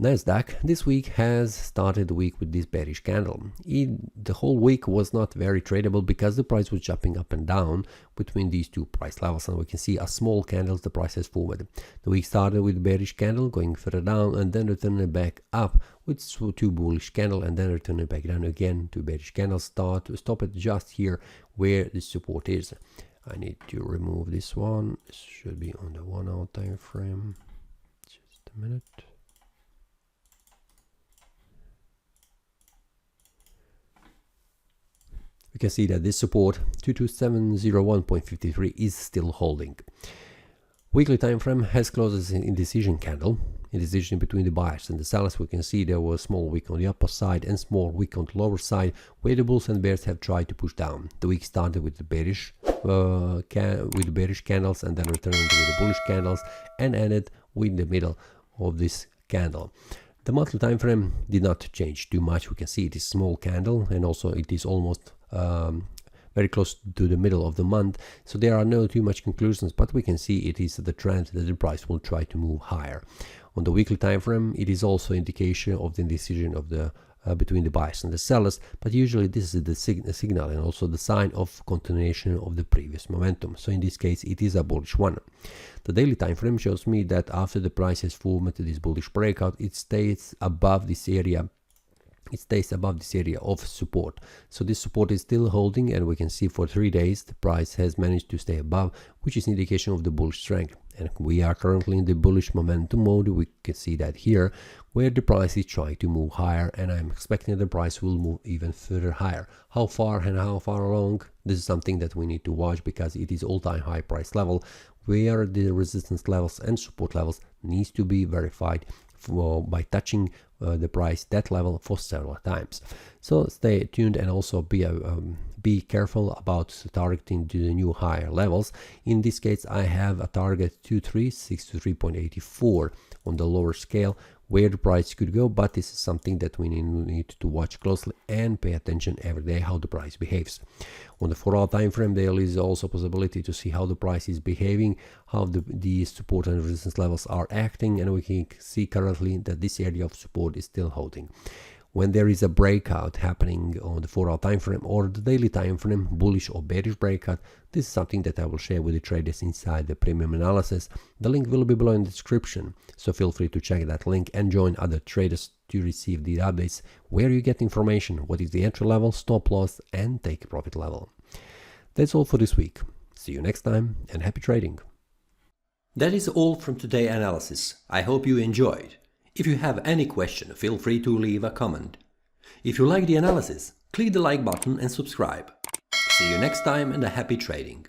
NASDAQ this week has started the week with this bearish candle. The whole week was not very tradable because the price was jumping up and down between these two price levels, and we can see a small candles the price has forward. The week started with a bearish candle going further down and then returning back up with two bullish candle and then returning back down again to bearish candles. Stop it just here where the support is. I need to remove this one. This should be on the 1 hour time frame. Just a minute. We can see that this support 22701.53 is still holding. Weekly time frame has closed as an indecision candle, indecision between the buyers and the sellers. We can see there was a small wick on the upper side and small wick on the lower side where the bulls and bears have tried to push down. The week started with the bearish candles and then returned with the bullish candles and ended with the middle of this candle. The monthly time frame did not change too much. We can see it is a small candle and also it is almost very close to the middle of the month, so there are no too much conclusions, but we can see it is the trend that the price will try to move higher. On the weekly time frame, it is also indication of the indecision of the between the buyers and the sellers, but usually this is the signal and also the sign of continuation of the previous momentum. So in this case, it is a bullish one. The daily time frame shows me that after the price has formed this bullish breakout, it stays above this area. It stays above this area of support. So this support is still holding, and we can see for 3 days the price has managed to stay above, which is indication of the bullish strength. And we are currently in the bullish momentum mode. We can see that here where the price is trying to move higher, and I'm expecting the price will move even further higher. How far and how far along, this is something that we need to watch because it is all-time high price level where the resistance levels and support levels needs to be verified by touching the price that level for several times. So stay tuned and also be careful about targeting to the new higher levels. In this case, I have a target 2363.84 on the lower scale where the price could go, but this is something that we need to watch closely and pay attention every day how the price behaves. On the 4 hour time frame, there is also possibility to see how the price is behaving, how the support and resistance levels are acting, and we can see currently that this area of support is still holding. When there is a breakout happening on the 4 hour time frame or the daily time frame, bullish or bearish breakout, this is something that I will share with the traders inside the premium analysis. The link will be below in the description, so feel free to check that link and join other traders to receive the updates where you get information, what is the entry level, stop loss and take profit level. That's all for this week. See you next time and happy trading. That is all from today's analysis. I hope you enjoyed. If you have any question, feel free to leave a comment. If you like the analysis, click the like button and subscribe. See you next time and a happy trading.